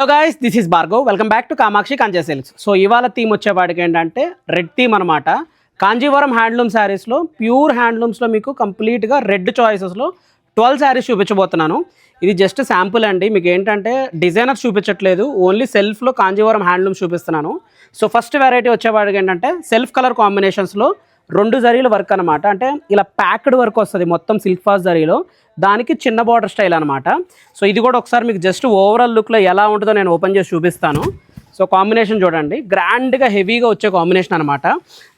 Hello guys, this is Bhargav. Welcome back to Kamakshi కంచె silks. So ఇవాళ theme వచ్చేవాడికి ఏంటంటే రెడ్ థీమ్ అనమాట. కాంజీవరం హ్యాండ్లూమ్ శారీస్లో, ప్యూర్ హ్యాండ్లూమ్స్లో మీకు కంప్లీట్గా రెడ్ చాయిసెస్లో 12 శారీస్ చూపించబోతున్నాను. ఇది జస్ట్ శాంపుల్ అండి. మీకు ఏంటంటే డిజైనర్స్ చూపించట్లేదు, ఓన్లీ సెల్ఫ్లో కాంజీవరం హ్యాండ్లూమ్స్ చూపిస్తున్నాను. సో ఫస్ట్ వెరైటీ వచ్చేవాడికి ఏంటంటే సెల్ఫ్ కలర్ కాంబినేషన్స్లో 2 జరీల వర్క్ అనమాట. అంటే ఇలా ప్యాక్డ్ వర్క్ వస్తుంది మొత్తం సిల్క్ ఫాస్ట్ జరీలో, దానికి చిన్న బార్డర్ స్టైల్ అనమాట. సో ఇది కూడా ఒకసారి మీకు జస్ట్ ఓవరాల్ లుక్లో ఎలా ఉంటుందో నేను ఓపెన్ చేసి చూపిస్తాను. సో కాంబినేషన్ చూడండి, గ్రాండ్గా హెవీగా వచ్చే కాంబినేషన్ అనమాట.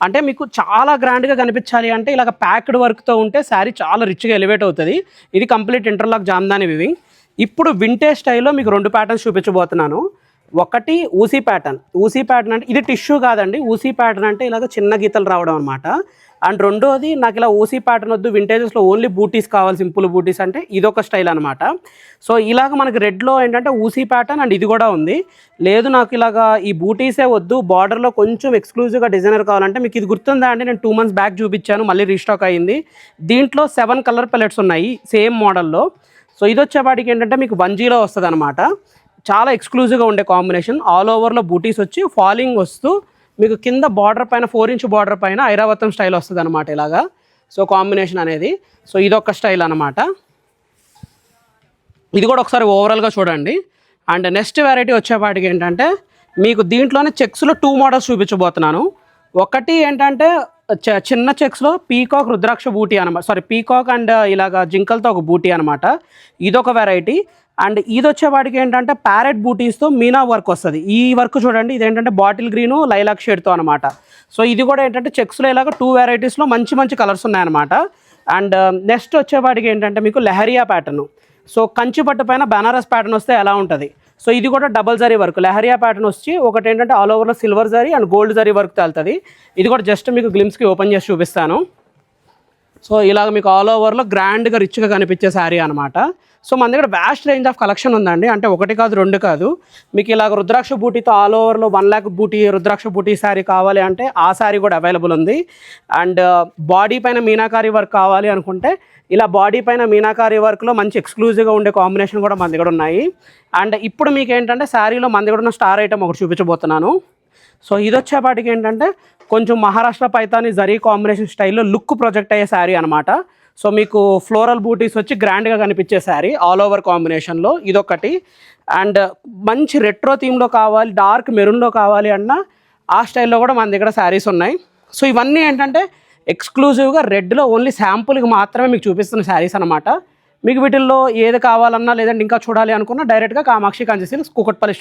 అంటే మీకు చాలా గ్రాండ్గా కనిపించాలి అంటే ఇలాగ ప్యాక్డ్ వర్క్తో ఉంటే శారీ చాలా రిచ్గా ఎలివేట్ అవుతుంది. ఇది కంప్లీట్ ఇంటర్లాక్ జామ్దాని వివింగ్. ఇప్పుడు వింటేజ్ స్టైల్లో మీకు 2 ప్యాటర్న్స్ చూపించబోతున్నాను. ఒకటి ఊసీ ప్యాటర్న్. ఊసీ ప్యాటర్న్ అంటే ఇది టిష్యూ కాదండి, ఊసీ ప్యాటర్న్ అంటే ఇలాగ చిన్న గీతలు రావడం అనమాట. అండ్ రెండోది నాకు ఇలా ఊసీ ప్యాటర్న్ వద్దు, వింటేజెస్లో ఓన్లీ బూటీస్ కావాలి, సింపుల్ బూటీస్ అంటే ఇదొక స్టైల్ అనమాట. సో ఇలాగ మనకి రెడ్లో ఏంటంటే ఊసీ ప్యాటర్న్ అండ్ ఇది కూడా ఉంది. లేదు నాకు ఇలాగా ఈ బూటీసే వద్దు, బార్డర్లో కొంచెం ఎక్స్క్లూజివ్గా డిజైనర్ కావాలంటే మీకు ఇది గుర్తుందా అండి, నేను 2 months బ్యాక్ చూపించాను, మళ్ళీ రీస్టాక్ అయ్యింది. దీంట్లో 7 కలర్ ప్యాలెట్స్ ఉన్నాయి సేమ్ మోడల్లో. సో ఇది వచ్చేపాటికి ఏంటంటే మీకు 1Gలో వస్తుంది అనమాట. చాలా ఎక్స్క్లూజివ్గా ఉండే కాంబినేషన్. ఆల్ ఓవర్లో బూటీస్ వచ్చి ఫాలింగ్ వస్తూ మీకు కింద బార్డర్ పైన 4 inch బార్డర్ పైన ఐరావతం స్టైల్ వస్తుంది అనమాట ఇలాగా. సో కాంబినేషన్ అనేది, సో ఇదొక స్టైల్ అనమాట. ఇది కూడా ఒకసారి ఓవరాల్గా చూడండి. అండ్ నెక్స్ట్ వెరైటీ వచ్చేపాటికి ఏంటంటే మీకు దీంట్లోనే చెక్స్లో 2 మోడల్స్ చూపించబోతున్నాను. ఒకటి ఏంటంటే చిన్న చెక్స్లో పీకాక్ రుద్రాక్ష బూటీ అనమాట, పీకాక్ అండ్ ఇలాగ జింకలతో ఒక బూటీ అనమాట. ఇదొక వెరైటీ. అండ్ ఇది వచ్చేవాడికి ఏంటంటే ప్యారెట్ బూటీస్తో మీనా వర్క్ వస్తుంది. ఈ వర్క్ చూడండి, ఇదేంటంటే బాటిల్ గ్రీను లైలాక్ షేడ్తో అనమాట. సో ఇది కూడా ఏంటంటే చెక్స్లో ఇలాగ 2 వెరైటీస్లో మంచి మంచి కలర్స్ ఉన్నాయన్నమాట. అండ్ నెక్స్ట్ వచ్చేవాడికి ఏంటంటే మీకు లెహరియా ప్యాటర్న్. సో కంచి పట్టు పైన బనారస్ ప్యాటర్న్ వస్తే ఎలా ఉంటుంది. సో ఇది కూడా double zari work, leheriya pattern వచ్చి ఒకటి ఏంటంటే ఆల్ ఓవర్లో silver zari and gold zari work తేలుతుంది. ఇది కూడా జస్ట్ మీకు గ్లిమ్స్కి ఓపెన్ చేసి చూపిస్తాను. సో ఇలాగ మీకు ఆల్ ఓవర్లో గ్రాండ్గా రిచ్గా కనిపించే శారీ అనమాట. సో మన దగ్గర వ్యాస్ట్ రేంజ్ ఆఫ్ కలెక్షన్ ఉందండి. అంటే 1 కాదు 2 కాదు. మీకు ఇలాగ రుద్రాక్ష బూటీతో ఆల్ ఓవర్లో 1 lakh బూటీ రుద్రాక్ష బూటీ శారీ కావాలి అంటే ఆ శారీ కూడా అవైలబుల్ ఉంది. అండ్ బాడీ పైన మీనాకారి వర్క్ కావాలి అనుకుంటే ఇలా బాడీ పైన మీనాకారి వర్క్లో మంచి ఎక్స్క్లూజివ్గా ఉండే కాంబినేషన్ కూడా మన దగ్గర ఉన్నాయి. అండ్ ఇప్పుడు మీకు ఏంటంటే శారీలో మన దగ్గర ఉన్న స్టార్ ఐటమ్ ఒకటి చూపించబోతున్నాను. సో ఇది వచ్చేపాటికి ఏంటంటే కొంచెం మహారాష్ట్ర పైతాని జరీ కాంబినేషన్ స్టైల్లో లుక్ ప్రొజెక్ట్ అయ్యే శారీ అనమాట. సో మీకు ఫ్లోరల్ బూటీస్ వచ్చి గ్రాండ్గా కనిపించే శారీ ఆల్ ఓవర్ కాంబినేషన్లో ఇదొకటి. అండ్ మంచి రెట్రో థీమ్లో కావాలి, డార్క్ మెరూన్లో కావాలి అన్న ఆ స్టైల్లో కూడా మన దగ్గర శారీస్ ఉన్నాయి. సో ఇవన్నీ ఏంటంటే ఎక్స్క్లూజివ్గా రెడ్లో ఓన్లీ శాంపుల్కి మాత్రమే మీకు చూపిస్తున్న శారీస్ అనమాట. మీకు వీటిల్లో ఏది కావాలన్నా లేదంటే ఇంకా చూడాలి అనుకున్నా డైరెక్ట్గా కామాక్షి కంచె సిల్క్స్ కూకట్పల్లి